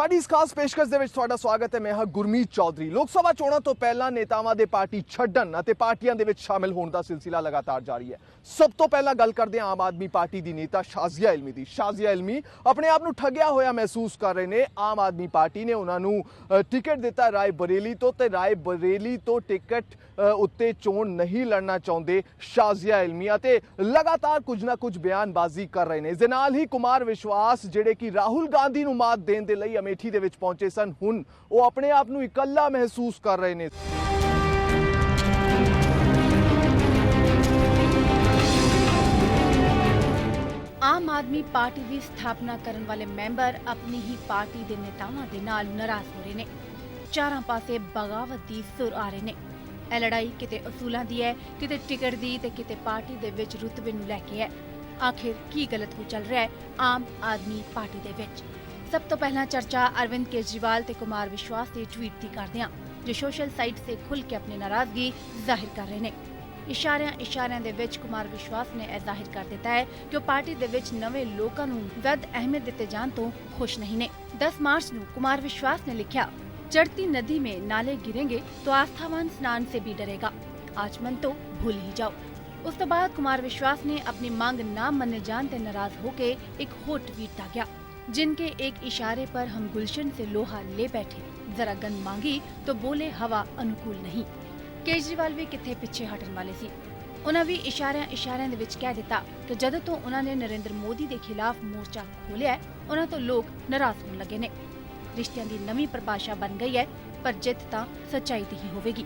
ਸਾਡੀ ਇਸ ਖਾਸ ਪੇਸ਼ਕਸ਼ ਦੇ ਵਿੱਚ ਤੁਹਾਡਾ ਸਵਾਗਤ ਹੈ। ਮੈਂ ਹਾਂ ਗੁਰਮੀਤ ਚੌਧਰੀ। ਲੋਕ ਸਭਾ ਚੋਣਾਂ ਤੋਂ ਪਹਿਲਾਂ ਨੇਤਾਵਾਂ ਦੇ ਪਾਰਟੀ ਛੱਡਣ ਅਤੇ ਪਾਰਟੀਆਂ ਦੇ ਵਿੱਚ ਸ਼ਾਮਿਲ ਹੋਣ ਦਾ ਸਿਲਸਿਲਾ ਲਗਾਤਾਰ ਜਾਰੀ ਹੈ। ਸਭ ਤੋਂ ਪਹਿਲਾਂ ਗੱਲ ਕਰਦੇ ਹਾਂ ਆਮ ਆਦਮੀ ਪਾਰਟੀ ਦੀ ਨੇਤਾ ਸ਼ਾਜ਼ੀਆ ਇਲਮੀ ਦੀ। ਸ਼ਾਜ਼ੀਆ ਇਲਮੀ ਆਪਣੇ ਆਪ ਨੂੰ ਠੱਗਿਆ ਹੋਇਆ ਮਹਿਸੂਸ ਕਰ ਰਹੇ ਨੇ। ਆਮ ਆਦਮੀ ਪਾਰਟੀ ਨੇ ਉਹਨਾਂ ਨੂੰ ਟਿਕਟ ਦਿੱਤਾ ਰਾਏ ਬਰੇਲੀ ਤੋਂ, ਤੇ ਰਾਏ ਬਰੇਲੀ ਤੋਂ ਟਿਕਟ ਉੱਤੇ ਚੋਣ ਨਹੀਂ ਲੜਨਾ ਚਾਹੁੰਦੇ ਸ਼ਾਜ਼ੀਆ ਇਲਮੀ ਅਤੇ ਲਗਾਤਾਰ ਕੁਝ ਨਾ ਕੁਝ ਬਿਆਨਬਾਜ਼ੀ ਕਰ ਰਹੇ ਨੇ। ਇਸ ਦੇ ਨਾਲ ਹੀ ਕੁਮਾਰ ਵਿਸ਼ਵਾਸ ਜਿਹੜੇ ਕਿ ਰਾਹੁਲ ਗਾਂਧੀ ਨੂੰ ਮਾਤ ਦੇਣ ਦੇ ਲਈ ਅਮੇਠੀ ਦੇ ਵਿੱਚ ਪਹੁੰਚੇ ਸਨ, ਹੁਣ ਉਹ ਆਪਣੇ ਆਪ ਨੂੰ ਇਕੱਲਾ ਮਹਿਸੂਸ ਕਰ ਰਹੇ ਨੇ। ਆਮ ਆਦਮੀ ਪਾਰਟੀ ਦੀ ਸਥਾਪਨਾ ਕਰਨ ਵਾਲੇ ਮੈਂਬਰ ਆਪਣੀ ਹੀ ਪਾਰਟੀ ਦੇ ਨੇਤਾਵਾਂ ਦੇ ਨਾਲ ਨਾਰਾਜ਼ ਹੋ ਰਹੇ ਨੇ। ਚਾਰਾਂ ਪਾਸੇ ਬਗਾਵਤ ਦੀ ਸੁਰ ਆ ਰਹੇ ਨੇ। ਇਹ ਲੜਾਈ ਕਿਤੇ ਅਸੂਲਾਂ ਦੀ ਹੈ, ਕਿਤੇ ਟਿਕਟ ਦੀ ਤੇ ਕਿਤੇ ਪਾਰਟੀ ਦੇ ਵਿੱਚ ਰੁਤਬੇ ਨੂੰ ਲੈ ਕੇ ਹੈ। ਆਖਿਰ ਕੀ ਗਲਤ ਹੋ ਚੱਲ ਰਿਹਾ ਹੈ ਆਮ ਆਦਮੀ ਪਾਰਟੀ ਦੇ ਵਿੱਚ? ਸਭ ਤੋਂ ਪਹਿਲਾਂ ਚਰਚਾ ਅਰਵਿੰਦ ਕੇਜਰੀਵਾਲ ਤੇ ਕੁਮਾਰ ਵਿਸ਼ਵਾਸ ਦੇ ਟਵੀਟ ਦੀ ਕਰਦੇ ਹਾਂ, ਜੋ ਸੋਸ਼ਲ ਸਾਈਟ ਸੇ ਖੁੱਲ ਕੇ ਆਪਣੀ ਨਾਰਾਜ਼ਗੀ ਜ਼ਾਹਿਰ ਕਰ ਰਹੇ ਨੇ। ਇਸ਼ਾਰਿਆਂ ਦੇ ਵਿੱਚ ਕੁਮਾਰ ਵਿਸ਼ਵਾਸ ਨੇ ਇਹ ਜ਼ਾਹਿਰ ਕਰ ਦਿੱਤਾ ਹੈ ਕਿ ਉਹ ਪਾਰਟੀ ਦੇ ਵਿੱਚ ਨਵੇਂ ਲੋਕਾਂ ਨੂੰ ਵੱਧ ਅਹਿਮੀਅਤ ਦਿੱਤੇ ਜਾਣ ਤੋਂ ਖੁਸ਼ ਨਹੀਂ ਨੇ। 10 ਮਾਰਚ ਨੂੰ ਕੁਮਾਰ ਵਿਸ਼ਵਾਸ ਨੇ ਲਿਖਿਆ, चढ़ती नदी में नाले गिरेंगे तो आस्थावान स्नान से भी डरेगा, आचमन तो भूल ही जाओ। उस तो बाद कुमार विश्वास ने अपनी मांग ना मनने जानते नाराज होके एक होर ट्वीट दागया, जिनके एक इशारे पर हम गुलशन से लोहा ले बैठे, जरा गन मांगी तो बोले हवा अनुकूल नहीं। केजरीवाल भी किथे पिछे हटन वाले सी। उन्हें भी इशारियां दे विच कह दिता कि जदों तो उन्होंने नरेंद्र मोदी के खिलाफ मोर्चा खोलिया है, उन्हां तो लोग नाराज होने लगे ने। रिश्तियां दी नवी परिभाषा बन गई है, पर जित तां सच्चाई दी ही होवेगी।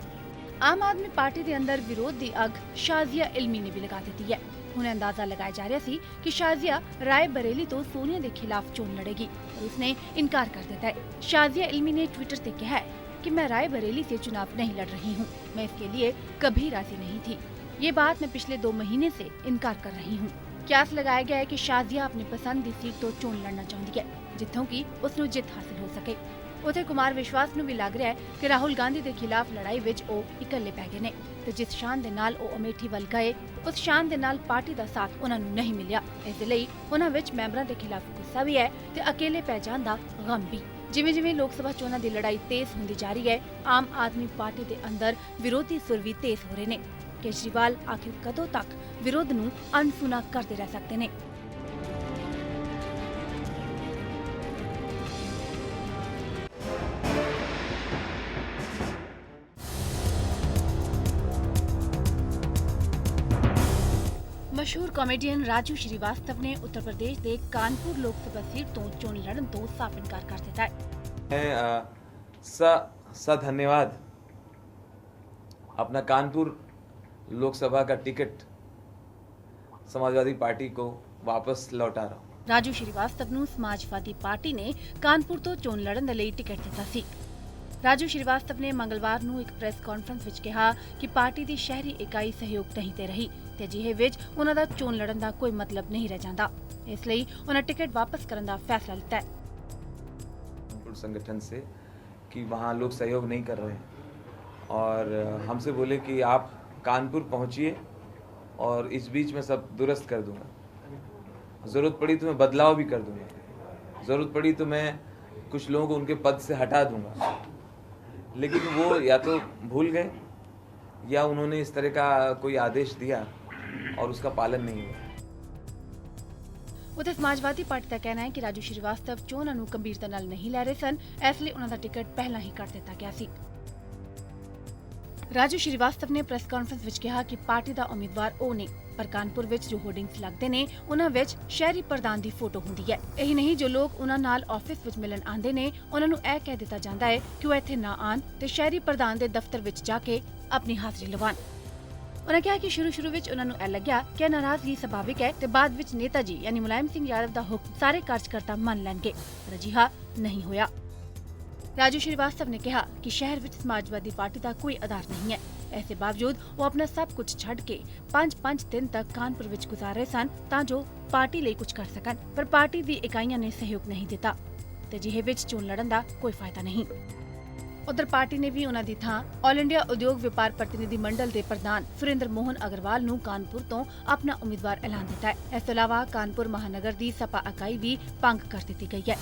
आम आदमी पार्टी दे अंदर विरोध दी अग शाजिया इल्मी ने भी लगा दी है। हुण अंदाजा लगाया जा रहा सी कि शाजिया राय बरेली तो सोनिया के खिलाफ चोन लड़ेगी, और उसने इनकार कर दिया है। शाजिया इल्मी ने ट्विटर से कहा है कि मैं राय बरेली से चुनाव नहीं लड़ रही हूँ, मैं इसके लिए कभी राजी नहीं थी। ये बात मैं पिछले 2 महीने से इनकार कर रही हूँ। क्यास लगाया गया है कि शाजिया अपनी पसंद की सीट तो चोन लड़ना चाहती है, जिथों की उसनू जित हासिल हो सके। उथे कुमार विश्वास नू भी लग रहा है कि राहुल गांधी के खिलाफ लड़ाई विच ओ इकल्ले पै गए ने, ते जिस शान दे नाल ओ अमेठी वल गए, उस शान दे नाल पार्टी दा साथ उन्हां नू नहीं मिलिया। इस लई उन्हां विच मैंबरां दे खिलाफ गुस्सा भी है ते अकेले पै जाण दा गम भी। जिवें जिवें लोक सभा चोणां दी लड़ाई तेज हुंदी जा रही है, आम आदमी पार्टी दे अंदर विरोधी सुर भी तेज हो रहे ने। केजरीवाल आखिर कदों तक विरोध नू अनसुना करते रह सकते ने? मशहूर कॉमेडियन राजू श्रीवास्तव ने उत्तर प्रदेश के कानपुर लोकसभा सीट तो चोन लड़न तो साफ इनकार कर दिता है। धन्यवाद अपना कानपुर लोकसभा का टिकट समाजवादी पार्टी को वापस लौटा रहा हूं। राजू श्रीवास्तव ਨੂੰ समाजवादी पार्टी ने कानपुर तो चोन लड़न ਦੇ ਲਈ ਟਿਕਟ ਦਿੱਤਾ ਸੀ। ਰਾਜੂ ਸ਼੍ਰੀਵਾਸਤਵ ਨੇ ਮੰਗਲਵਾਰ ਨੂੰ ਇੱਕ ਪ੍ਰੈਸ ਕਾਨਫਰੰਸ ਵਿੱਚ ਕਿਹਾ ਕਿ ਪਾਰਟੀ ਦੀ ਸ਼ਹਿਰੀ ਇਕਾਈ ਸਹਿਯੋਗ ਨਹੀਂ ਦੇ ਰਹੀ ਤੇ ਅਜਿਹੇ ਵਿੱਚ ਉਹਨਾਂ ਦਾ ਚੋਣ ਲੜਨ ਦਾ ਕੋਈ ਮਤਲਬ ਨਹੀਂ ਰਹਿ ਜਾਂਦਾ, ਇਸ ਲਈ ਉਹਨਾਂ ਟਿਕਟ ਵਾਪਸ ਕਰਨ ਦਾ ਫੈਸਲਾ ਲਿੱਤਾ ਹੈ। संगठन से कि वहाँ लोग सहयोग नहीं कर रहे हैं और हमसे बोले कि आप कानपुर पहुँचिए और इस बीच में सब दुरुस्त कर दूंगा, ज़रूरत पड़ी तो मैं बदलाव भी कर दूंगा, ज़रूरत पड़ी तो मैं कुछ लोगों को उनके पद से हटा दूंगा। लेकिन वो या तो भूल गए या उन्होंने इस तरह का कोई आदेश दिया और उसका पालन नहीं हुआ। उधर समाजवादी पार्टी का कहना है कि राजू श्रीवास्तव चोणां नूं गंभीरता नाल नहीं लै रहे सन, इसलिए उन्हां दा टिकट पहला ही कट दिता गया सी। राजू श्रीवास्तव ने प्रेस कानफ्रेंस विच कहा कि पार्टी दा उम्मीदवार ओ ने, पर कानपुर विच जो होर्डिंग्स लगदे ने उन्हां विच शहरी प्रधान दी फोटो हुंदी है। यही नहीं, जो लोग उन्हां नाल ऑफिस विच मिलन आंदे ने उन्हां नूं इह कह दिता जांदा है कि वो इत्थे ना आण ते शहरी प्रधान दे दफ्तर विच जाके अपनी हाज़री लवाण। उन्होंने कहा कि शुरू विच उन्हां नूं इह लग्या कि नाराजगी सुभाविक है ते बाद विच नेता जी यानी मुलायम सिंह यादव दा हुक्म सारे कार्यकर्ता मन लैणगे, पर अजिहा नहीं होया। राजू श्रीवास्तव ने कहा कि शहर विच समाजवादी पार्टी का कोई आधार नहीं है, ऐसे बावजूद वो अपना सब कुछ छड़ के 5-5 दिन तक कानपुर विच गुजार रहे सन तां जो पार्टी ਲਈ कुछ कर सकन, पर पार्टी दी इकाइयां ने सहयोग नहीं दिता ते अजिहे विच चोण लड़न दा कोई फायदा नहीं। उधर पार्टी ने भी उन्हां दी थां ऑल इंडिया उद्योग व्यापार प्रतिनिधि मंडल के प्रधान सुरेंद्र मोहन अग्रवाल नूं कानपुर तो अपना उम्मीदवार ऐलान दिता है। इस तो इलावा कानपुर महानगर की सपा इकाई भी भंग कर दी गई है।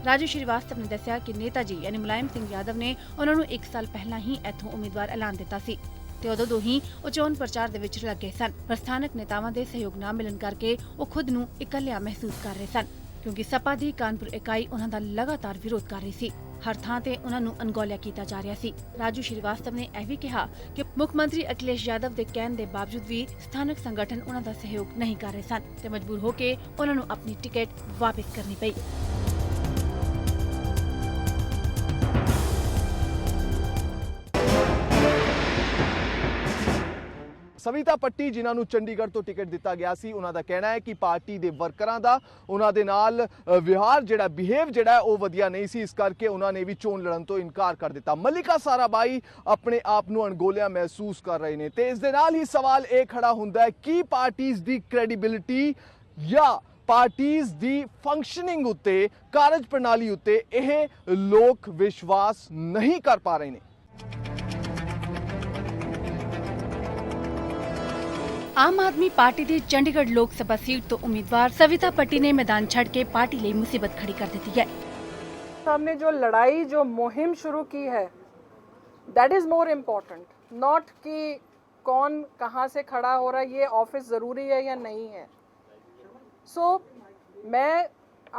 ਰਾਜੂ ਸ਼੍ਰੀਵਾਸਤਵ ਨੇ ਦੱਸਿਆ ਕਿ ਨੇਤਾ ਜੀ ਯਾਨੀ ਮੁਲਾਇਮ ਸਿੰਘ ਯਾਦਵ ਨੇ ਉਹਨਾਂ ਨੂੰ 1 ਸਾਲ ਪਹਿਲਾਂ ਹੀ ਇੱਥੋਂ ਉਮੀਦਵਾਰ ਐਲਾਨ ਦਿੱਤਾ ਸੀ ਤੇ ਉਦੋਂ ਤੋਂ ਹੀ ਉਹ ਚੋਣ ਪ੍ਰਚਾਰ ਦੇ ਵਿੱਚ ਲੱਗੇ ਸਨ। ਪਰ ਸਥਾਨਕ ਨੇਤਾਵਾਂ ਦੇ ਸਹਿਯੋਗ ਨਾ ਮਿਲਣ ਕਰਕੇ ਉਹ ਖੁਦ ਨੂੰ ਇਕੱਲਿਆਂ ਮਹਿਸੂਸ ਕਰ ਰਹੇ ਸਨ, ਕਿਉਂਕਿ ਸਪਾ ਦੀ ਕਾਨਪੁਰ ਇਕਾਈ ਉਹਨਾਂ ਦਾ ਲਗਾਤਾਰ ਵਿਰੋਧ ਕਰ ਰਹੀ ਸੀ। ਹਰ ਥਾਂ ਤੇ ਉਹਨਾਂ ਨੂੰ ਅਣਗੌਲਿਆ ਕੀਤਾ ਜਾ ਰਿਹਾ ਸੀ। ਰਾਜੂ ਸ਼੍ਰੀਵਾਸਤਵ ਨੇ ਇਹ ਵੀ ਕਿਹਾ ਕਿ ਮੁੱਖ ਮੰਤਰੀ ਅਖਿਲੇਸ਼ ਯਾਦਵ ਦੇ ਕਹਿਣ ਦੇ ਬਾਵਜੂਦ ਵੀ ਸਥਾਨਕ ਸੰਗਠਨ ਉਹਨਾਂ ਦਾ ਸਹਿਯੋਗ ਨਹੀਂ ਕਰ ਰਹੇ ਸਨ ਤੇ ਮਜਬੂਰ ਹੋ ਕੇ ਉਹਨਾਂ ਨੂੰ ਆਪਣੀ ਟਿਕਟ ਵਾਪਸ ਕਰਨੀ ਪਈ। ਸਵਿਤਾ ਪੱਟੀ ਜਿਨ੍ਹਾਂ ਨੂੰ ਚੰਡੀਗੜ੍ਹ ਤੋਂ ਟਿਕਟ ਦਿੱਤਾ ਗਿਆ ਸੀ, ਉਹਨਾਂ ਦਾ ਕਹਿਣਾ ਹੈ ਕਿ ਪਾਰਟੀ ਦੇ ਵਰਕਰਾਂ ਦਾ ਉਹਨਾਂ ਦੇ ਨਾਲ ਵਿਹਾਰ ਬਿਹੇਵ ਉਹ ਵਧੀਆ ਨਹੀਂ ਸੀ, ਇਸ ਕਰਕੇ ਉਹਨਾਂ ਨੇ ਵੀ ਚੋਣ ਲੜਨ ਤੋਂ ਇਨਕਾਰ ਕਰ ਦਿੱਤਾ। ਮਲਿਕਾ ਸਾਰਾਬਾਈ ਆਪਣੇ ਆਪ ਨੂੰ ਅਣਗੌਲਿਆ ਮਹਿਸੂਸ ਕਰ ਰਹੇ ਨੇ ਤੇ ਇਸ ਦੇ ਨਾਲ ਹੀ ਸਵਾਲ ਇਹ ਖੜਾ ਹੁੰਦਾ ਹੈ ਕਿ ਪਾਰਟੀਆਂ ਦੀ ਕ੍ਰੈਡੀਬਿਲਿਟੀ ਜਾਂ ਪਾਰਟੀਆਂ ਦੀ ਫੰਕਸ਼ਨਿੰਗ ਉੱਤੇ, ਕਾਰਜ ਪ੍ਰਣਾਲੀ ਉੱਤੇ ਇਹ ਲੋਕ ਵਿਸ਼ਵਾਸ ਨਹੀਂ ਕਰ ਪਾ ਰਹੇ ਨੇ। ਆਮ ਆਦਮੀ ਪਾਰਟੀ ਦੀ ਚੰਡੀਗੜ੍ਹ ਲੋਕ ਸਭਾ ਸੀਟ ਤੋਂ ਉਮੀਦਵਾਰ ਸਵਿਤਾ ਪੱਟੀ ਨੇ ਮੈਦਾਨ ਛੱਡ ਕੇ पार्टी ਲਈ मुसीबत खड़ी कर दी है। हमने जो लड़ाई, जो मुहिम शुरू की है, that is more important, not कि कौन कहाँ से खड़ा हो रहा है, ये ऑफिस ज़रूरी है या नहीं है। सो मैं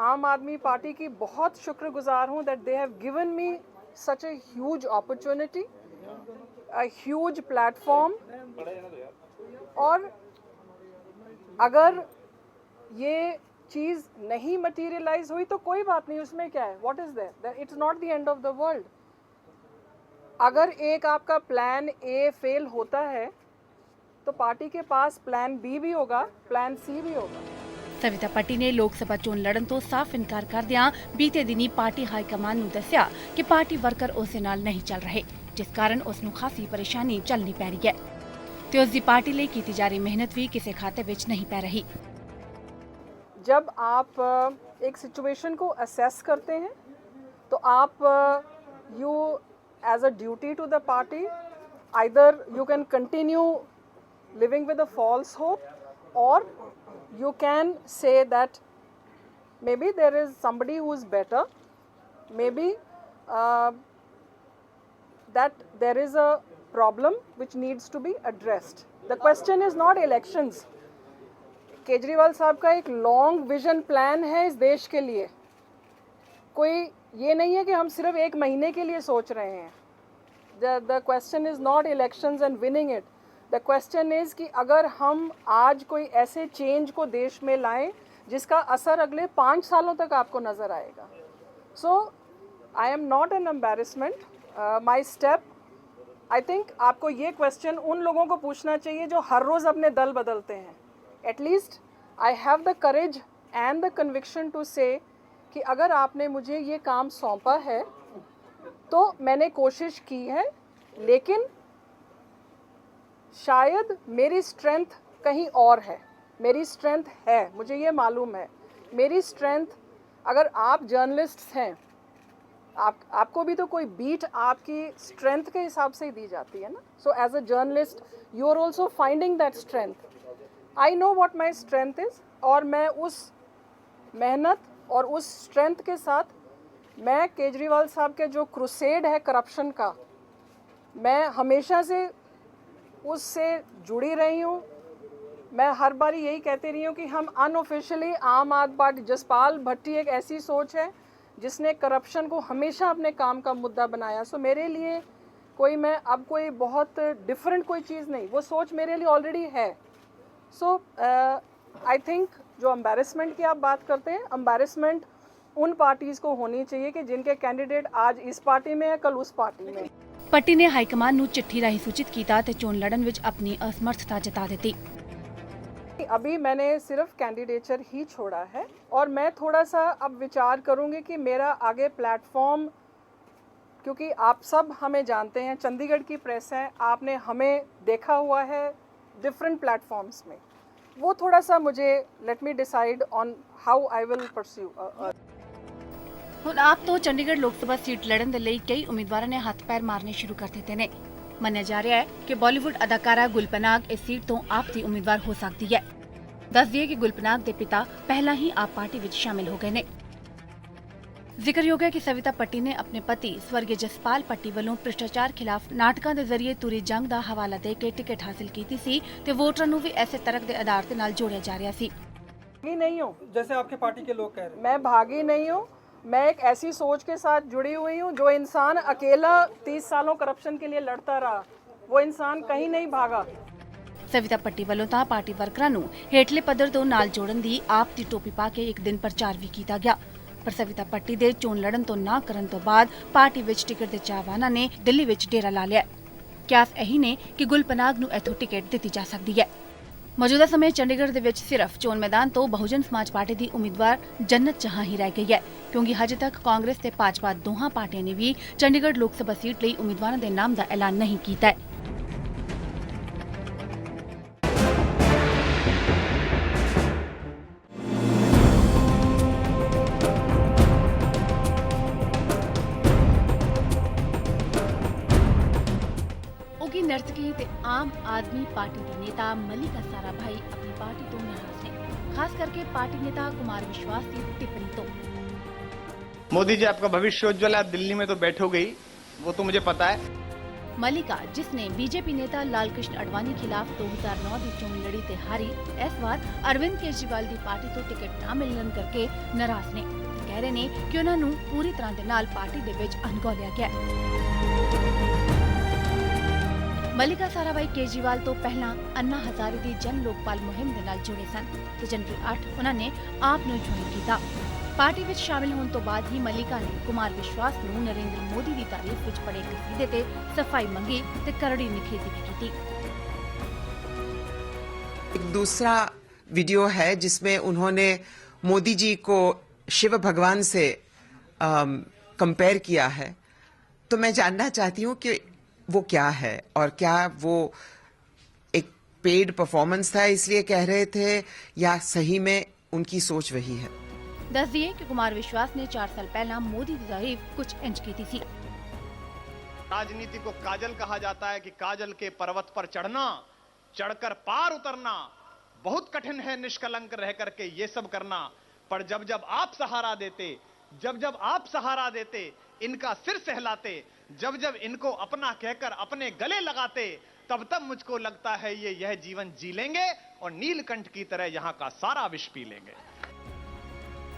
आम आदमी पार्टी की बहुत शुक्रगुजार हूँ that they have given me such a huge opportunity, a huge platform. और अगर ये चीज़ नहीं मटीरियलाइज हुई तो कोई बात नहीं, उसमें क्या है, what is there, it's not the end of the world. अगर एक आपका प्लान ए फेल होता है तो पार्टी के पास प्लान बी भी होगा, प्लान सी भी होगा। ਸਵਿਤਾ ਪੱਟੀ ਨੇ ਲੋਕ ਸਭਾ ਚੋਣ ਲੜਨ ਤੋਂ ਸਾਫ਼ ਇਨਕਾਰ ਕਰਦਿਆਂ ਬੀਤੇ ਦਿਨੀ ਪਾਰਟੀ ਹਾਈ ਕਮਾਨ ਨੂੰ ਦੱਸਿਆ ਕਿ ਪਾਰਟੀ ਵਰਕਰ ਉਸ ਦੇ ਨਾਲ ਨਹੀਂ ਚੱਲ ਰਹੇ, ਜਿਸ ਕਾਰਨ ਉਸ ਨੂੰ ਖਾਸੀ ਪਰੇਸ਼ਾਨੀ ਝੱਲਣੀ ਪੈ ਰਹੀ ਹੈ ਤੇ ਉਸ ਦੀ ਪਾर्टी ਲਈ ਕੀਤੀ ਜਾ ਰਹੀ ਮਿਹਨਤ ਵੀ ਕਿਸੇ ਖਾਤੇ ਵਿੱਚ नहीं पै रही। जब आप एक सिचुएशन को असेस करते हैं तो आप you as a duty to the party, either you can continue living with a false hope और you can say that maybe there is somebody who is better, maybe that there is a problem which needs to be addressed. The question is not elections. Kejriwal साहब का एक long vision plan है इस देश के लिए। कोई ये नहीं है कि हम सिर्फ 1 महीने के लिए सोच रहे हैं। The question is not elections and winning it. The question is कि अगर हम आज कोई ऐसे चेंज को देश में लाएं जिसका असर अगले 5 सालों तक आपको नज़र आएगा। So I am not an embarrassment. My step, I think आपको ये क्वेश्चन उन लोगों को पूछना चाहिए जो हर रोज़ अपने दल बदलते हैं। At least I have the courage and the conviction to say कि अगर आपने मुझे ये काम सौंपा है तो मैंने कोशिश की है, लेकिन शायद मेरी स्ट्रेंथ कहीं और है। मेरी स्ट्रेंथ है, मुझे ये मालूम है। मेरी स्ट्रेंथ, अगर आप जर्नलिस्ट्स हैं, आपको भी तो कोई बीट आपकी स्ट्रेंथ के हिसाब से ही दी जाती है ना। So as a journalist you are also finding that strength. I know what my strength is, और मैं उस मेहनत और उस स्ट्रेंथ के साथ मैं केजरीवाल साहब के जो क्रूसेड है करप्शन का, मैं हमेशा से उससे जुड़ी रही हूँ। मैं हर बार यही कहती रही हूँ कि हम अनऑफिशियली आम आदमी पार्टी, जसपाल भट्टी एक ऐसी सोच है जिसने करप्शन को हमेशा अपने काम का मुद्दा बनाया। सो मेरे लिए मैं अब कोई बहुत डिफरेंट कोई चीज़ नहीं, वो सोच मेरे लिए ऑलरेडी है। सो आई थिंक जो एम्बैरेसमेंट की आप बात करते हैं, एम्बैरेसमेंट उन पार्टीज़ को होनी चाहिए कि जिनके कैंडिडेट आज इस पार्टी में है, कल उस पार्टी में। ਪੱਟੀ ਨੇ ਹਾਈਕਮਾਨ ਨੂੰ ਚਿੱਠੀ ਰਾਹੀਂ ਸੂਚਿਤ ਕੀਤਾ ਤੇ ਚੋਣ ਲੜਨ ਵਿੱਚ ਆਪਣੀ ਅਸਮਰਥਤਾ ਜਤਾ ਦਿੱਤੀ। अभी मैंने सिर्फ कैंडिडेचर ही छोड़ा है और मैं थोड़ा सा अब विचार करूँगी कि मेरा आगे प्लेटफॉर्म, क्योंकि आप सब हमें जानते हैं, चंडीगढ़ की प्रेस है, आपने हमें देखा हुआ है डिफरेंट प्लेटफॉर्म्स में, वो थोड़ा सा मुझे let me decide on how I will pursue. ਹੁਣ ਆਪ ਤੋਂ ਚੰਡੀਗੜ੍ਹ ਲੋਕ ਸਭਾ ਸੀਟ ਲੜਨ ਦੇ ਲਈ ਕਈ ਉਮੀਦਵਾਰਾਂ ਨੇ ਹੱਥ ਪੈਰ ਮਾਰਨੇ ਸ਼ੁਰੂ ਕਰ ਦਿੱਤੇ ਨੇ। ਮੰਨਿਆ ਜਾ ਰਿਹਾ ਹੈ ਕਿ ਬਾਲੀਵੁੱਡ ਅਦਾਕਾਰਾ ਗੁਲਪਨਾਗ ਇਸ ਸੀਟ ਤੋਂ ਆਪ ਦੀ ਉਮੀਦਵਾਰ ਹੋ ਸਕਦੀ ਹੈ। ਦੱਸ ਦਈਏ ਕਿ ਗੁਲਪਨਾਗ ਦੇ ਪਿਤਾ ਪਹਿਲਾਂ ਹੀ ਆਪ ਪਾਰਟੀ ਵਿੱਚ ਸ਼ਾਮਿਲ ਹੋ ਗਏ ਨੇ। ਜ਼ਿਕਰਯੋਗ ਹੈ ਕਿ ਸਵਿਤਾ ਪੱਟੀ ਨੇ ਆਪਣੇ ਪਤੀ ਸਵਰਗੀ ਜਸਪਾਲ ਪੱਟੀ ਵੱਲੋਂ ਭ੍ਰਿਸ਼ਟਾਚਾਰ ਖਿਲਾਫ ਨਾਟਕਾਂ ਦੇ ਜ਼ਰੀਏ ਤੁਰੀ ਜੰਗ ਦਾ ਹਵਾਲਾ ਦੇ ਕੇ ਟਿਕਟ ਹਾਸਲ ਕੀਤੀ ਸੀ ਤੇ ਵੋਟਰਾਂ ਨੂੰ ਵੀ ਐਸੇ ਤਰਕ ਦੇ ਆਧਾਰ ਤੇ ਨਾਲ ਜੋੜਿਆ ਜਾ ਰਿਹਾ ਸੀ। भागी नहीं हूँ, जैसे आपके पार्टी के लोग कह रहे हैं। मैं भागी नहीं हूँ। मैं एक ऐसी सोच के साथ जुड़ी हुई हूँ, जो इंसान अकेला 30 सालों करप्शन के लिए लड़ता रहा, वो इंसान कहीं नहीं भागा। ਸਵਿਤਾ ਪੱਟੀ ਵੱਲੋਂ ਤਾਂ ਪਾਰਟੀ ਵਰਕਰਾਂ ਨੂੰ ਹੇਠਲੇ ਪੱਧਰ ਤੋਂ ਨਾਲ ਜੋੜਨ ਦੀ ਆਪ ਦੀ ਟੋਪੀ ਪਾ ਕੇ ਇੱਕ ਦਿਨ ਪ੍ਰਚਾਰ ਵੀ ਕੀਤਾ ਗਿਆ। ਪਰ ਸਵਿਤਾ ਪੱਟੀ ਦੇ ਚੋਣ ਲੜਨ ਤੋਂ ਨਾ ਕਰਨ ਤੋਂ ਬਾਅਦ ਪਾਰਟੀ ਵਿੱਚ ਟਿਕਟ ਦੇ ਚਾਹਵਾਨਾਂ ਨੇ ਦਿੱਲੀ ਵਿੱਚ ਡੇਰਾ ਲਾ ਲਿਆ। ਕਿਆਸ ਇਹੀ ਨੇ ਕਿ ਗੁਲਪਨਾਗ ਨੂੰ ਇੱਥੋਂ ਟਿਕਟ ਦਿੱਤੀ ਜਾ ਸਕਦੀ ਹੈ। ਮੌਜੂਦਾ ਸਮੇਂ ਚੰਡੀਗੜ੍ਹ ਦੇ ਵਿੱਚ ਸਿਰਫ ਚੋਣ ਮੈਦਾਨ ਤੋਂ ਬਹੁਜਨ ਸਮਾਜ ਪਾਰਟੀ ਦੀ ਉਮੀਦਵਾਰ ਜੰਨਤ ਜਹਾਂ ਹੀ ਰਹਿ ਗਈ ਹੈ, ਕਿਉਂਕਿ ਹਜੇ ਤੱਕ ਕਾਂਗਰਸ ਤੇ ਭਾਜਪਾ ਦੋਹਾਂ ਪਾਰਟੀਆਂ ਨੇ ਵੀ ਚੰਡੀਗੜ੍ਹ ਲੋਕ ਸਭਾ ਸੀਟ ਲਈ ਉਮੀਦਵਾਰਾਂ ਦੇ ਨਾਮ ਦਾ ਐਲਾਨ ਨਹੀਂ ਕੀਤਾ ਹੈ। ਉਗੀ ਨਰਤਕੀ ਤੇ ਆਮ ਆਦਮੀ ਪਾਰਟੀ ਦੇ ਨੇਤਾ ਮਲਿਕਾ ਸਾਰਾਭਾਈ ਆਪਣੀ ਪਾਰਟੀ ਤੋਂ ਨਾਰਾਜ਼ ਨੇ, ਖਾਸ ਕਰਕੇ ਪਾर्टी नेता कुमार विश्वास की टिप्पणी तो। मोदी जी आपका भविष्य उज्जवल है, आप दिल्ली में तो बैठोगे ही, वो तो मुझे पता है। मलिका जिसने बीजेपी नेता लाल कृष्ण अडवाणी खिलाफ 2009 ਦੀ ਚੋਣ ਲੜੀ ਤੇ ਹਾਰੀ, ਇਸ ਵਾਰ ਅਰਵਿੰਦ ਕੇਜਰੀਵਾਲ ਦੀ ਪਾਰਟੀ ਤੋਂ ਟਿਕਟ ਨਾ ਮਿਲਣ ਕਰਕੇ ਨਾਰਾਜ਼ ਨੇ ਤੇ ਕਹਿ ਰਹੇ ਨੇ ਕਿ ਉਹਨਾਂ ਨੂੰ ਪੂਰੀ ਤਰ੍ਹਾਂ ਦੇ ਨਾਲ ਪਾਰਟੀ ਦੇ ਵਿੱਚ ਅਣਗੌਲਿਆ ਗਿਆ। ਮਲਿਕਾ ਸਾਰਾਭਾਈ ਕੇਜਰੀਵਾਲ ਤੋਂ ਪਹਿਲਾਂ ਅੰਨਾ ਹਜ਼ਾਰੇ ਦੀ ਜਨ ਲੋਕਪਾਲ ਮੁਹਿੰਮ ਦੇ ਨਾਲ ਜੁੜੇ ਸਨ ਤੇ ਜਨਵਰੀ 8 ਉਹਨਾਂ ਨੇ ਆਪ ਨੂੰ ਜੁਆਇਨ ਕੀਤਾ। ਪਾਰਟੀ ਵਿੱਚ ਸ਼ਾਮਿਲ ਹੋਣ ਤੋਂ ਬਾਅਦ ਹੀ ਮਲਿਕਾ ਨੇ ਕੁਮਾਰ ਵਿਸ਼ਵਾਸ ਨੂੰ ਨਰਿੰਦਰ ਮੋਦੀ ਦੀ ਤਾਰੀਫ ਵਿੱਚ ਪੜੇ ਕਸੀਦੇ ਤੇ ਸਫਾਈ ਮੰਗੀ ਤੇ ਕਰੜੀ ਨਿਖੇਧੀ ਵੀ ਕੀਤੀ। एक दूसरा वीडियो है जिसमें उन्होंने मोदी जी को शिव भगवान से कंपेयर किया है, तो मैं जानना चाहती हूं कि वो क्या है और क्या वो एक पेड परफॉर्मेंस था इसलिए कह रहे थे या सही में उनकी सोच वही है। दस दिए कि कुमार विश्वास ने 4 साल पहला मोदी की तारीफ कुछ इंच की थी। राजनीति को काजल कहा जाता है कि काजल के पर्वत पर चढ़ना, चढ़कर पार उतरना बहुत कठिन है, निष्कलंक रह करके ये सब करना। पर जब जब आप सहारा देते, जब जब आप सहारा देते, इनका सिर सहलाते, जब जब इनको अपना कहकर अपने गले लगाते, तब तब मुझको लगता है ये यह जीवन जी लेंगे और नीलकंठ की तरह यहां का सारा विष पी लेंगे।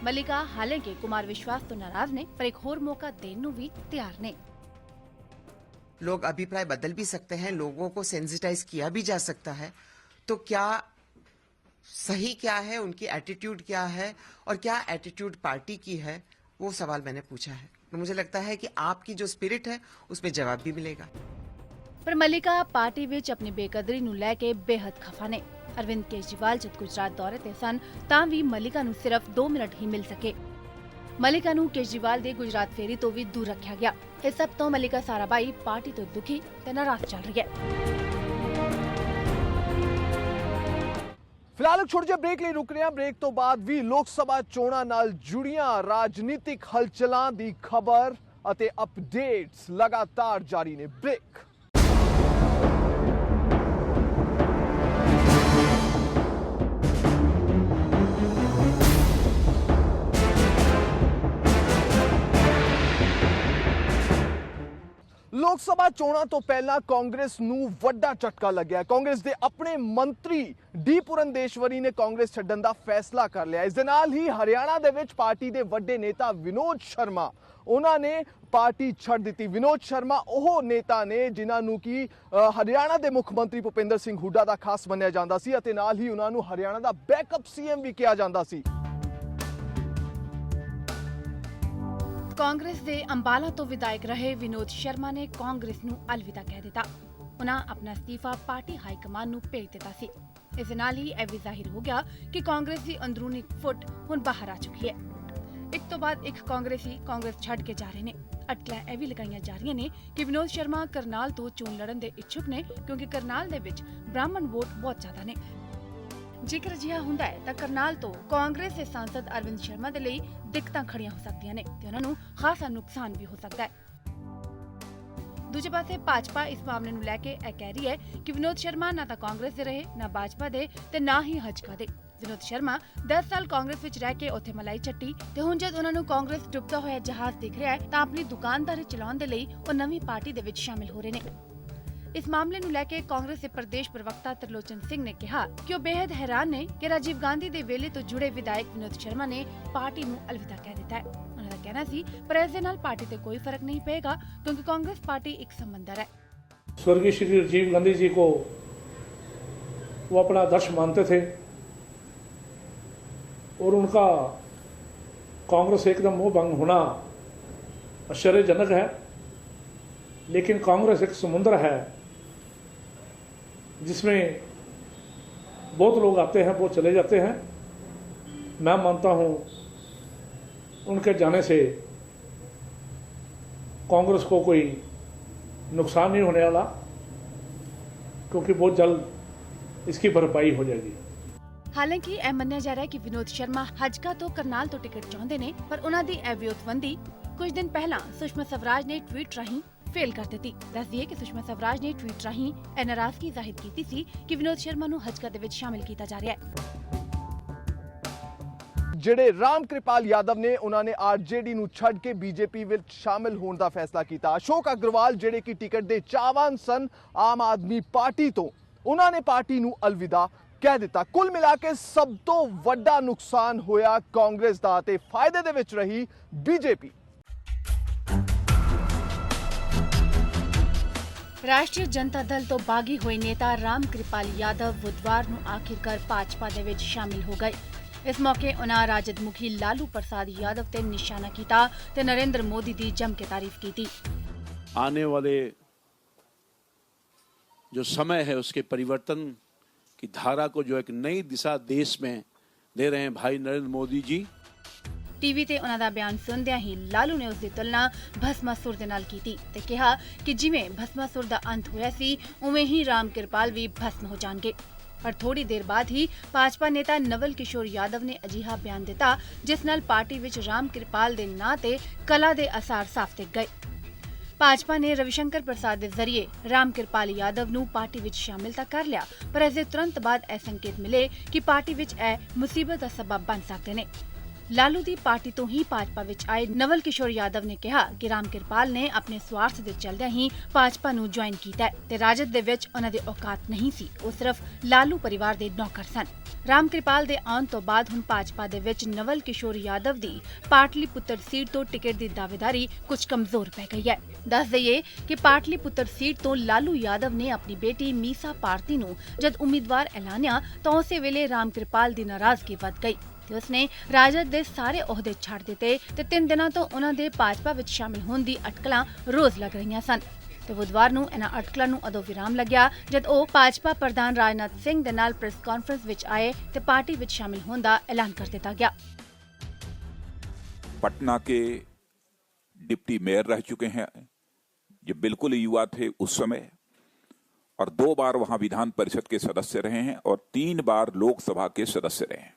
मलिका हालांकि कुमार विश्वास तो नाराज ने, पर एक होर मौका देने ਨੂੰ ਵੀ ਤਿਆਰ ਨੇ। लोग अभिप्राय बदल भी सकते हैं, लोगों को सेंसिटाइज किया भी जा सकता है, तो क्या सही क्या है, उनकी एटीट्यूड क्या है और क्या एटीट्यूड पार्टी की है, वो सवाल मैंने पूछा है। तो मुझे लगता है कि आपकी जो स्पिरिट है उसमें जवाब भी मिलेगा। ਪਰ ਮਲਿਕਾ ਪਾਰਟੀ ਵਿੱਚ ਆਪਣੀ ਬੇਕਦਰੀ ਨੂੰ ਲੈ ਕੇ ਬੇहद ਖਫਾ ਨੇ। ਅਰਵਿੰਦ ਕੇਜਰੀਵਾਲ ਜਦ ਗੁਜਰਾਤ ਦੌਰੇ ਤੇ ਸਨ ਤਾਂ ਵੀ ਮਲਿਕਾ ਨੂੰ ਸਿਰਫ 2 ਮਿੰਟ ਹੀ ਮਿਲ ਸਕੇ। ਮਲਿਕਾ ਨੂੰ ਕੇਜਰੀਵਾਲ ਦੇ ਗੁਜਰਾਤ ਫੇਰੀ ਤੋਂ ਵੀ ਦੂਰ ਰੱਖਿਆ ਗਿਆ। ਇਸ ਸਭ ਤੋਂ ਮਲਿਕਾ ਸਾਰਾਭਾਈ ਪਾਰਟੀ ਤੋਂ ਦੁਖੀ ਤੇ ਨਾਰਾਜ਼ ਚੱਲ ਰਹੀ ਹੈ। ਫਿਲਹਾਲ ਛੋਟੇ ਜਿਹੇ ਬ੍ਰੇਕ ਲਈ ਰੁਕ ਰਹੇ ਹਾਂ। ਬ੍ਰੇਕ ਤੋਂ ਬਾਅਦ ਵੀ ਲੋਕ ਸਭਾ ਚੋਣਾਂ ਨਾਲ ਜੁੜੀਆਂ ਰਾਜਨੀਤਿਕ ਹਲਚਲਾਂ ਦੀ ਖਬਰ ਅਤੇ ਅਪਡੇਟਸ ਲਗਾਤਾਰ ਜਾਰੀ ਨੇ। ਬ੍ਰੇਕ। ਲੋਕ ਸਭਾ ਚੋਣਾਂ ਤੋਂ ਪਹਿਲਾਂ ਕਾਂਗਰਸ ਨੂੰ ਵੱਡਾ ਝਟਕਾ ਲੱਗਿਆ। ਕਾਂਗਰਸ ਦੇ ਆਪਣੇ ਮੰਤਰੀ ਡੀ ਪੁਰੰਦੇਸ਼ਵਰੀ ਨੇ ਕਾਂਗਰਸ ਛੱਡਣ ਦਾ ਫੈਸਲਾ ਕਰ ਲਿਆ। ਇਸ ਦੇ ਨਾਲ ਹੀ ਹਰਿਆਣਾ ਦੇ ਵਿੱਚ ਪਾਰਟੀ ਦੇ ਵੱਡੇ ਨੇਤਾ ਵਿਨੋਦ ਸ਼ਰਮਾ ਉਹਨਾਂ ਨੇ ਪਾਰਟੀ ਛੱਡ ਦਿੱਤੀ। ਵਿਨੋਦ ਸ਼ਰਮਾ ਉਹ ਨੇਤਾ ਨੇ ਜਿਨ੍ਹਾਂ ਨੂੰ ਕਿ ਹਰਿਆਣਾ ਦੇ ਮੁੱਖ ਮੰਤਰੀ ਭੁਪਿੰਦਰ ਸਿੰਘ ਹੁੱਡਾ ਦਾ ਖਾਸ ਮੰਨਿਆ ਜਾਂਦਾ ਸੀ ਅਤੇ ਨਾਲ ਹੀ ਉਹਨਾਂ ਨੂੰ ਹਰਿਆਣਾ ਦਾ ਬੈਕਅਪ ਸੀਐਮ ਵੀ ਕਿਹਾ ਜਾਂਦਾ ਸੀ। ਕਾਂਗਰਸ ਦੇ ਅੰਬਾਲਾ ਤੋਂ ਵਿਧਾਇਕ ਰਹੇ ਵਿਨੋਦ ਸ਼ਰਮਾ ਨੇ ਕਾਂਗਰਸ ਨੂੰ ਅਲਵਿਦਾ ਕਹਿ ਦਿੱਤਾ। ਉਹਨਾਂ ਆਪਣਾ ਅਸਤੀਫਾ ਪਾਰਟੀ ਹਾਈ ਕਮਾਨ ਨੂੰ ਭੇਜ ਦਿੱਤਾ ਸੀ। ਇਸ ਦੇ ਨਾਲ ਹੀ ਇਹ ਵੀ ਜ਼ਾਹਿਰ ਹੋ ਗਿਆ ਕਿ ਕਾਂਗਰਸ ਦੀ ਅੰਦਰੂਨੀ ਫੁੱਟ ਹੁਣ ਬਾਹਰ ਆ ਚੁੱਕੀ ਹੈ। ਇੱਕ ਤੋਂ ਬਾਅਦ ਇੱਕ ਕਾਂਗਰਸੀ ਕਾਂਗਰਸ ਛੱਡ ਕੇ ਜਾ ਰਹੇ ਨੇ। ਅਟਕਲਾਂ ਇਹ ਵੀ ਲਗਾਈਆਂ ਜਾ ਰਹੀਆਂ ਨੇ ਕਿ ਵਿਨੋਦ ਸ਼ਰਮਾ ਕਰਨਾਲ ਤੋਂ ਚੋਣ ਲੜਨ ਦੇ ਇੱਛੁਕ ਨੇ, ਕਿਉਂਕਿ ਕਰਨਾਲ ਦੇ ਵਿੱਚ ਬ੍ਰਾਹਮਣ ਵੋਟ ਬਹੁਤ ਜ਼ਿਆਦਾ ਨੇ। ਜੇਕਰ ਅਜਿਹਾ ਹੁੰਦਾ ਹੈ ਤਾਂ ਕਰਨਾਲ ਤੋਂ ਕਾਂਗਰਸ ਦੇ ਸਾਂਸਦ ਅਰਵਿੰਦ ਸ਼ਰਮਾ ਦੇ ਲਈ ਦਿੱਕਤਾਂ ਖੜੀਆਂ ਹੋ ਸਕਦੀਆਂ ਨੇ ਤੇ ਉਹਨਾਂ ਨੂੰ ਖਾਸਾ ਨੁਕਸਾਨ ਵੀ ਹੋ ਸਕਦਾ ਹੈ। ਦੂਜੇ ਪਾਸੇ ਭਾਜਪਾ ਇਸ ਮਾਮਲੇ ਨੂੰ ਲੈ ਕੇ ਇਹ ਕਹਿ ਰਹੀ ਹੈ ਕਿ ਵਿਨੋਦ ਸ਼ਰਮਾ ਨਾ ਤਾਂ ਕਾਂਗਰਸ ਦੇ ਰਹੇ, ਨਾ ਭਾਜਪਾ ਦੇ ਤੇ ਨਾ ਹੀ ਹਜਕਾ ਦੇ। ਵਿਨੋਦ ਸ਼ਰਮਾ 10 ਸਾਲ ਕਾਂਗਰਸ ਵਿੱਚ ਰਹਿ ਕੇ ਉੱਥੇ ਮਲਾਈ ਚੱਟੀ ਤੇ ਹੁਣ ਜਦ ਉਹਨਾਂ ਨੂੰ ਕਾਂਗਰਸ ਡੁੱਬਦਾ ਹੋਇਆ ਜਹਾਜ਼ ਦਿਖ ਰਿਹਾ ਹੈ ਤਾਂ ਆਪਣੀ ਦੁਕਾਨਦਾਰੀ ਚਲਾਉਣ ਦੇ ਲਈ ਉਹ ਨਵੀਂ ਪਾਰਟੀ ਦੇ ਵਿੱਚ ਸ਼ਾਮਿਲ ਹੋ ਰਹੇ ਨੇ। ਇਸ ਮਾਮਲੇ ਨੂੰ ਲੈ ਕੇ ਕਾਂਗਰਸ ਦੇ ਪ੍ਰਦੇਸ਼ ਪ੍ਰਵਕਤਾ ਤਰਲੋਚਨ ਸਿੰਘ ਨੇ ਕਿਹਾ ਕਿ ਉਹ ਬੇहद ਹੈਰਾਨ ਨੇ ਕਿ ਰਾਜੀਵ ਗਾਂਧੀ ਦੇ ਵੇਲੇ ਤੋਂ ਜੁੜੇ ਵਿਧਾਇਕ ਵਿਨੋਦ ਸ਼ਰਮਾ ਨੇ ਪਾਰਟੀ ਨੂੰ ਅਲਵਿਦਾ ਕਹਿ ਦਿੱਤਾ ਹੈ। ਉਹਨਾਂ ਦਾ ਕਹਿਣਾ ਸੀ ਪਰ ਇਸ ਦੇ ਨਾਲ ਪਾਰਟੀ ਤੇ ਕੋਈ ਫਰਕ ਨਹੀਂ ਪਏਗਾ क्योंकि कांग्रेस पार्टी एक समंदर है। स्वर्गीय श्री राजीव गांधी जी को वो अपना आदर्श मानते थे और उनका कांग्रेस एकदम मोह भंग होना आश्चर्यजनक है, लेकिन कांग्रेस एक समुद्र है जिसमें बहुत लोग आते हैं, बहुत चले जाते हैं। मैं मानता हूँ उनके जाने से कांग्रेस को कोई नुकसान नहीं होने वाला, क्योंकि बहुत जल्द इसकी भरपाई हो जाएगी। ਹਾਲਾਂਕਿ ਇਹ ਮੰਨਿਆ ਜਾ ਰਿਹਾ ਹੈ ਕਿ ਵਿਨੋਦ ਸ਼ਰਮਾ ਹਜਕਾ ਤੋਂ ਕਰਨਾਲ ਤੋਂ ਟਿਕਟ ਚਾਹੁੰਦੇ ਨੇ ਪਰ ਉਹਨਾਂ ਦੀ ਇਹ ਵਿਉਂਤਬੰਦੀ ਕੁਝ ਦਿਨ ਪਹਿਲਾਂ ਸੁਸ਼ਮਾ ਸਵਰਾਜ ਨੇ ਟਵੀਟ ਰਾਹੀਂ ਫੇਲ ਕਰ ਦਿੱਤੀ। ਦੱਸ ਦਈਏ ਕਿ ਸੁਸ਼ਮਾ ਸਵਰਾਜ ਨੇ ਟਵੀਟ ਰਾਹੀਂ ਇਹ ਨਾਰਾਜ਼ਗੀ ਜ਼ਾਹਿਰ ਕੀਤੀ ਸੀ ਕਿ ਵਿਨੋਦ ਸ਼ਰਮਾ ਨੂੰ ਹਜਕਾ ਦੇ ਵਿੱਚ ਸ਼ਾਮਿਲ ਕੀਤਾ ਜਾ ਰਿਹਾ ਹੈ। ਜਿਹੜੇ ਰਾਮ ਕਿਰਪਾਲ ਯਾਦਵ ਨੇ ਉਹਨਾਂ ਨੇ ਆਰਜੇਡੀ ਨੂੰ ਛੱਡ ਕੇ ਬੀਜੇਪੀ ਵਿੱਚ ਸ਼ਾਮਿਲ ਹੋਣ ਦਾ ਫੈਸਲਾ ਕੀਤਾ। ਅਸ਼ੋਕ ਅਗਰਵਾਲ ਜਿਹੜੇ ਕਿ ਟਿਕਟ ਦੇ ਚਾਹਵਾਨ ਸਨ ਆਮ ਆਦਮੀ ਪਾਰਟੀ ਤੋਂ, ਉਹਨਾਂ ਨੇ ਪਾਰਟੀ ਨੂੰ ਅਲਵਿਦਾ ਕਹਿ ਦਿੱਤਾ। ਕੁੱਲ ਮਿਲਾ ਕੇ ਸਭ ਤੋਂ ਵੱਡਾ ਨੁਕਸਾਨ ਹੋਇਆ ਕਾਂਗਰਸ ਦਾ ਤੇ ਫਾਇਦੇ ਦੇ ਵਿੱਚ ਰਹੀ ਬੀਜੇਪੀ। ਰਾਸ਼ਟਰੀ ਜਨਤਾ ਦਲ ਤੋਂ ਬਾਗੀ ਹੋਏ ਨੇਤਾ ਰਾਮ ਕਿਰਪਾਲ ਯਾਦਵ ਬੁੱਧਵਾਰ ਨੂੰ ਆਖਿਰਕਾਰ ਭਾਜਪਾ ਦੇ ਵਿੱਚ ਸ਼ਾਮਿਲ ਹੋ ਗਏ। ਇਸ ਮੌਕੇ ਉਹਨਾਂ ਰਾਜਦ ਮੁਖੀ ਲਾਲੂ ਪ੍ਰसाद यादव ਤੇ ਨਿਸ਼ਾਨਾ ਕੀਤਾ ਤੇ ਨਰਿੰਦਰ ਮੋਦੀ ਦੀ ਜੰਮ ਕੇ ਤਾਰੀਫ ਕੀਤੀ। आने वाले जो समय है उसके परिवर्तन की धारा को जो एक नई दिशा देश में दे रहे हैं भाई नरेंद्र मोदी जी। ਟੀਵੀ ਤੇ ਉਹਨਾਂ ਦਾ ਬਿਆਨ ਸੁਣਦਿਆਂ ਹੀ ਲਾਲੂ ਨੇ ਉਸ ਦੀ ਤੁਲਨਾ ਭਸਮਾਸੁਰ ਦੇ ਨਾਲ ਕੀਤੀ ਤੇ ਕਿਹਾ ਕਿ ਜਿਵੇਂ ਭਸਮਾਸੁਰ ਦਾ ਅੰਤ ਹੋਇਆ ਸੀ ਉਵੇਂ ਹੀ ਰਾਮ ਕਿਰਪਾਲ ਵੀ ਭਸਮ ਹੋ ਜਾਣਗੇ। ਪਰ ਥੋੜੀ ਦੇਰ ਬਾਅਦ ਹੀ ਭਾਜਪਾ ਨੇਤਾ ਨਵਲ ਕਿਸ਼ੋਰ ਯਾਦਵ ਨੇ ਅਜਿਹਾ ਬਿਆਨ ਦਿੱਤਾ ਜਿਸ ਨਾਲ ਪਾਰਟੀ ਵਿੱਚ ਰਾਮ ਕਿਰਪਾਲ ਦੇ ਨਾਂ ਤੇ ਕਲਾ ਦੇ ਅਸਾਰ ਸਾਫ਼ ਦਿਖ ਗਏ। ਭਾਜਪਾ ਨੇ ਰਵਿਸ਼ੰਕਰ ਪ੍ਰਸਾਦ ਦੇ ਜ਼ਰੀਏ ਰਾਮ ਕਿਰਪਾਲ ਯਾਦਵ ਨੂੰ ਪਾਰਟੀ ਵਿੱਚ ਸ਼ਾਮਿਲ ਤਾਂ ਕਰ ਲਿਆ ਪਰ ਇਸ ਦੇ ਤੁਰੰਤ ਬਾਅਦ ਇਹ ਸੰਕੇਤ ਮਿਲੇ ਕਿ ਪਾਰਟੀ ਵਿੱਚ ਇਹ ਮੁਸੀਬਤ ਦਾ ਸਬਬ ਬਣ ਸਕਦੇ ਨੇ। ਲਾਲੂ ਦੀ ਪਾਰਟੀ ਤੋਂ ਹੀ ਭਾਜਪਾ ਵਿੱਚ ਆਏ ਨਵਲ ਕਿਸ਼ੋਰ ਯਾਦਵ ਨੇ ਕਿਹਾ ਕਿ ਰਾਮ ਕਿਰਪਾਲ ਨੇ ਆਪਣੇ ਸਵਾਰਥ ਦੇ ਚੱਲਦਿਆਂ ਹੀ ਭਾਜਪਾ ਨੂੰ ਜੁਆਇਨ ਕੀਤਾ ਤੇ ਰਾਜਦ ਦੇ ਵਿੱਚ ਉਹਨਾਂ ਦੇ ਔਕਾਤ ਨਹੀਂ ਸੀ, ਉਹ ਸਿਰਫ ਲਾਲੂ ਪਰਿਵਾਰ ਦੇ ਨੌਕਰ ਸਨ। ਰਾਮ ਕਿਰਪਾਲ ਦੇ ਆਉਣ ਤੋਂ ਬਾਅਦ ਹੁਣ ਭਾਜਪਾ ਦੇ ਵਿੱਚ ਨਵਲ ਕਿਸ਼ੋਰ ਯਾਦਵ ਦੀ ਪਾਟਲੀ ਪੁੱਤਰ ਸੀਟ ਤੋਂ ਟਿਕਟ ਦੀ ਦਾਅਵੇਦਾਰੀ ਕੁਝ ਕਮਜ਼ੋਰ ਪੈ ਗਈ ਹੈ। ਦੱਸ ਦਈਏ ਕਿ ਪਾਟਲੀ ਪੁੱਤਰ ਸੀਟ ਤੋਂ ਲਾਲੂ ਯਾਦਵ ਨੇ ਆਪਣੀ ਬੇਟੀ ਮੀਸਾ ਭਾਰਤੀ ਨੂੰ ਜਦ ਉਮੀਦਵਾਰ ਐਲਾਨਿਆ ਤਾਂ ਉਸੇ ਵੇਲੇ ਰਾਮ ਕਿਰਪਾਲ ਦੀ ਨਾਰਾਜ਼ਗੀ ਵੱਧ ਗਈ ਤੇ ਉਸਨੇ ਰਾਜਦ ਦੇ ਸਾਰੇ ਅਹੁਦੇ ਛੱਡ ਦਿੱਤੇ ਤੇ 3 ਦਿਨਾਂ ਤੋਂ ਉਹਨਾਂ ਦੇ ਭਾਜਪਾ ਵਿੱਚ ਸ਼ਾਮਿਲ ਹੋਣ ਦੀ ਅਟਕਲਾਂ ਰੋਜ਼ ਲੱਗ ਰਹੀਆਂ ਸਨ। ਤੇ ਬੁੱਧਵਾਰ ਨੂੰ ਇਹਨਾਂ ਅਟਕਲਾਂ ਨੂੰ ਉਦੋਂ ਵਿਰਾਮ ਲੱਗਿਆ ਜਦ ਉਹ ਭਾਜਪਾ ਪ੍ਰਧਾਨ ਰਾਜਨਾਥ ਸਿੰਘ ਦੇ ਨਾਲ ਪ੍ਰੈਸ ਕਾਨਫਰੰਸ ਵਿੱਚ ਆਏ ਤੇ ਪਾਰਟੀ ਵਿੱਚ ਸ਼ਾਮਿਲ ਹੋਣ ਦਾ ਐਲਾਨ ਕਰ ਦਿੱਤਾ ਗਿਆ। पटना के डिप्टी मेयर रह चुके हैं, जो बिल्कुल युवा थे उस समय, और 2 बार वहां विधान परिषद के सदस्य रहे हैं और 3 बार लोकसभा के सदस्य रहे हैं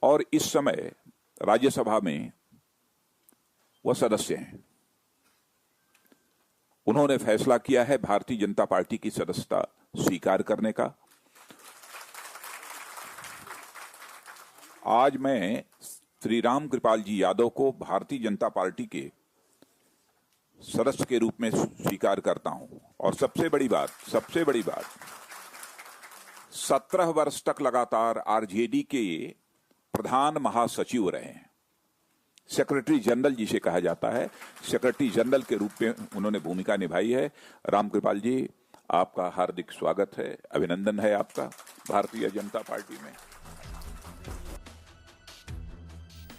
और इस समय राज्यसभा में वह सदस्य हैं। उन्होंने फैसला किया है भारतीय जनता पार्टी की सदस्यता स्वीकार करने का। आज मैं श्री राम कृपाल जी यादव को भारतीय जनता पार्टी के सदस्य के रूप में स्वीकार करता हूं। और सबसे बड़ी बात 17 वर्ष तक लगातार आरजेडी के प्रधान महासचिव रहे हैं, सेक्रेटरी जनरल जिसे कहा जाता है, सेक्रेटरी जनरल के रूप में उन्होंने भूमिका निभाई है। राम कृपाल जी, आपका हार्दिक स्वागत है, अभिनंदन है आपका भारतीय जनता पार्टी में।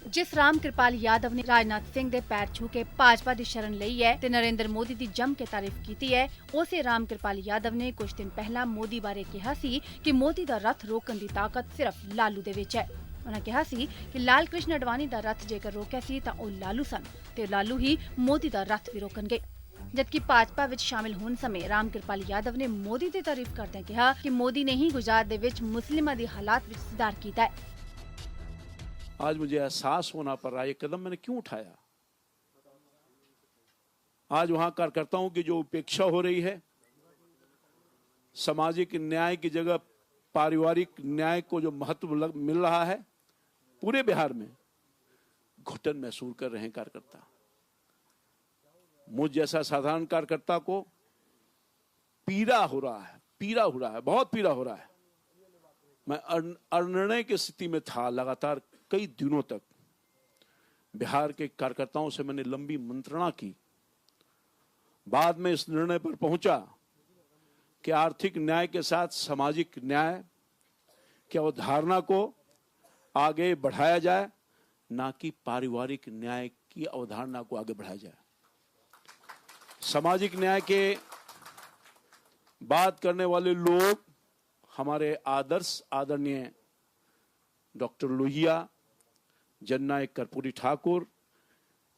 ਜਿਸ ਰਾਮ ਕਿਰਪਾਲ ਯਾਦਵ ਨੇ ਰਾਜਨਾਥ ਸਿੰਘ ਦੇ ਪੈਰ ਛੂ ਕੇ ਭਾਜਪਾ ਦੀ ਸ਼ਰਨ ਲਈ ਹੈ ਤੇ ਨਰਿੰਦਰ ਮੋਦੀ ਦੀ ਜੰਮ ਕੇ ਤਾਰੀਫ ਕੀਤੀ ਹੈ, ਉਸੇ ਰਾਮ ਕਿਰਪਾਲ ਯਾਦਵ ਨੇ ਕੁਝ ਦਿਨ ਪਹਿਲਾਂ ਮੋਦੀ ਬਾਰੇ ਕਿਹਾ ਸੀ ਕਿ ਮੋਦੀ ਦਾ ਰੱਥ ਰੋਕਣ ਦੀ ਤਾਕਤ ਸਿਰਫ ਲਾਲੂ ਦੇ ਵਿੱਚ ਹੈ। ਉਹਨਾਂ ਕਿਹਾ ਸੀ ਕਿ ਲਾਲ ਕ੍ਰਿਸ਼ਨ ਅਡਵਾਨੀ ਦਾ ਰੱਥ ਜੇਕਰ ਰੋਕਿਆ ਸੀ ਤਾਂ ਉਹ ਲਾਲੂ ਸਨ ਤੇ ਲਾਲੂ ਹੀ ਮੋਦੀ ਦਾ ਰੱਥ ਵੀ ਰੋਕਣਗੇ। ਜਦਕਿ ਭਾਜਪਾ ਵਿੱਚ ਸ਼ਾਮਿਲ ਹੋਣ ਸਮੇਂ ਰਾਮ ਕਿਰਪਾਲ ਯਾਦਵ ਨੇ ਮੋਦੀ ਦੀ ਤਾਰੀਫ ਕਰਦਿਆਂ ਕਿਹਾ ਕਿ ਮੋਦੀ ਨੇ ਹੀ ਗੁਜਰਾਤ ਦੇ ਵਿੱਚ ਮੁਸਲਿਮਾਂ ਦੀ ਹਾਲਾਤ ਵਿੱਚ ਸੁਧਾਰ ਕੀਤਾ ਹੈ। आज मुझे एहसास होना पड़ रहा है ये कदम मैंने क्यों उठाया। आज वहां कार्यकर्ताओं की जो उपेक्षा हो रही है, सामाजिक न्याय की जगह पारिवारिक न्याय को जो महत्व मिल रहा है, पूरे बिहार में घुटन महसूस कर रहे हैं कार्यकर्ता। मुझ जैसा साधारण कार्यकर्ता को पीड़ा हो रहा है, बहुत पीड़ा हो रहा है। मैं अनिर्णय की स्थिति में था लगातार कई दिनों तक। बिहार के कार्यकर्ताओं से मैंने लंबी मंत्रणा की, बाद में इस निर्णय पर पहुंचा कि आर्थिक न्याय के साथ सामाजिक न्याय की अवधारणा को आगे बढ़ाया जाए, ना कि पारिवारिक न्याय की अवधारणा को आगे बढ़ाया जाए। सामाजिक न्याय के बात करने वाले लोग हमारे आदरणीय डॉक्टर लोहिया, जननायक कर्पूरी ठाकुर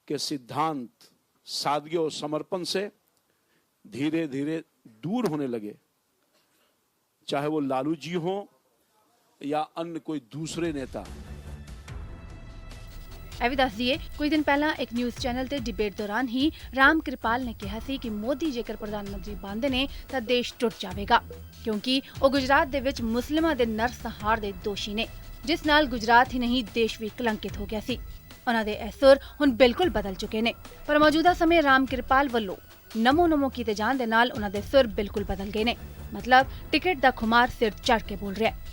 के सिद्धांत, सादगी और समर्पण से धीरे धीरे दूर होने लगे, चाहे वो लालू जी हो या अन्य कोई दूसरे नेता। ਇਹ ਵੀ ਦੱਸ ਦਈਏ, ਕੁਝ ਦਿਨ ਪਹਿਲਾਂ ਇੱਕ ਨਿਊਜ਼ ਚੈਨਲ ਤੇ ਡਿਬੇਟ ਦੌਰਾਨ ਹੀ ਰਾਮ ਕਿਰਪਾਲ ਨੇ ਕਿਹਾ ਸੀ ਕਿ ਮੋਦੀ ਜੇਕਰ ਪ੍ਰਧਾਨ ਮੰਤਰੀ ਬਣਦੇ ਨੇ ਤਾਂ ਦੇਸ਼ ਟੁੱਟ ਜਾਵੇਗਾ, ਕਿਉਂਕਿ ਉਹ ਗੁਜਰਾਤ ਦੇ ਵਿੱਚ ਮੁਸਲਿਮਾਂ ਦੇ ਨਰਸੰਹਾਰ ਦੇ ਦੋਸ਼ੀ ਨੇ, ਜਿਸ ਨਾਲ ਗੁਜਰਾਤ ਹੀ ਨਹੀਂ ਦੇਸ਼ ਵੀ ਕਲੰਕਿਤ ਹੋ ਗਿਆ ਸੀ। ਉਹਨਾਂ ਦੇ ਇਹ ਸੁਰ ਹੁਣ ਬਿਲਕੁਲ ਬਦਲ ਚੁੱਕੇ ਨੇ, ਪਰ ਮੌਜੂਦਾ ਸਮੇਂ ਰਾਮ ਕਿਰਪਾਲ ਵੱਲੋਂ ਨਮੋ ਕੀਤੇ ਜਾਣ ਦੇ ਨਾਲ ਉਹਨਾਂ ਦੇ ਸੁਰ ਬਿਲਕੁਲ ਬਦਲ ਗਏ ਨੇ। ਮਤਲਬ ਟਿਕਟ ਦਾ ਖੁਮਾਰ ਸਿਰ ਚੜ੍ਹ ਕੇ ਬੋਲ ਰਿਹਾ ਹੈ।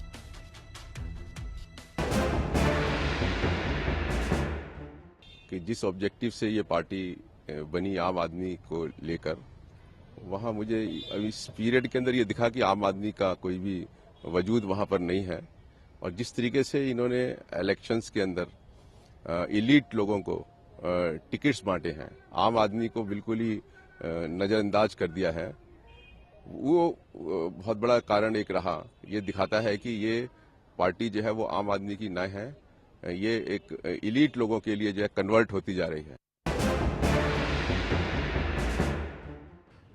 कि जिस ऑब्जेक्टिव से ये पार्टी बनी आम आदमी को लेकर, वहाँ मुझे इस पीरियड के अंदर ये दिखा कि आम आदमी का कोई भी वजूद वहाँ पर नहीं है। और जिस तरीके से इन्होंने इलेक्शंस के अंदर इलीट लोगों को टिकट्स बांटे हैं, आम आदमी को बिल्कुल ही नज़रअंदाज कर दिया है, वो बहुत बड़ा कारण एक रहा। ये दिखाता है कि ये पार्टी जो है वो आम आदमी की न है, ये एक इलीट लोगों के लिए जो है कन्वर्ट होती जा रही है।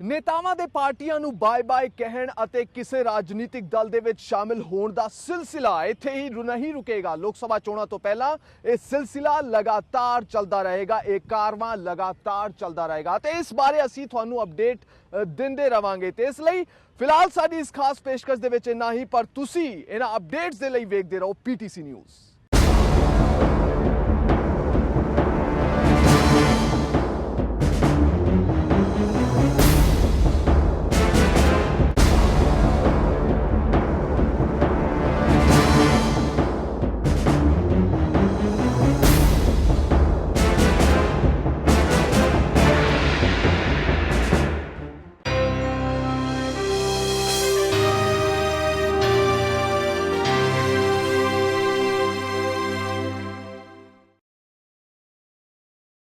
ਨੇਤਾਵਾਂ ਦੇ ਪਾਰਟੀਆਂ ਨੂੰ ਬਾਏ-ਬਾਏ ਕਹਿਣ ਅਤੇ ਕਿਸੇ ਰਾਜਨੀਤਿਕ ਦਲ ਦੇ ਵਿੱਚ ਸ਼ਾਮਿਲ ਹੋਣ ਦਾ ਸਿਲਸਿਲਾ ਇੱਥੇ ਹੀ ਨਹੀਂ ਰੁਕੇਗਾ। ਲੋਕ ਸਭਾ ਚੋਣਾਂ ਤੋਂ ਪਹਿਲਾਂ ਇਹ ਸਿਲਸਿਲਾ ਲਗਾਤਾਰ ਚੱਲਦਾ ਰਹੇਗਾ, ਇਹ ਕਾਰਵਾਂ ਲਗਾਤਾਰ ਚੱਲਦਾ ਰਹੇਗਾ ਤੇ ਇਸ ਬਾਰੇ ਅਸੀਂ ਤੁਹਾਨੂੰ ਅਪਡੇਟ ਦਿੰਦੇ ਰਵਾਂਗੇ। ਤੇ ਇਸ ਲਈ ਫਿਲਹਾਲ ਸਾਡੀ ਇਸ ਖਾਸ ਪੇਸ਼ਕਸ਼ ਦੇ ਵਿੱਚ ਇੰਨਾ ਹੀ, ਪਰ ਤੁਸੀਂ ਇਹਨਾਂ ਅਪਡੇਟਸ ਦੇ ਲਈ ਵੇਖਦੇ ਰਹੋ PTC ਨਿਊਜ਼।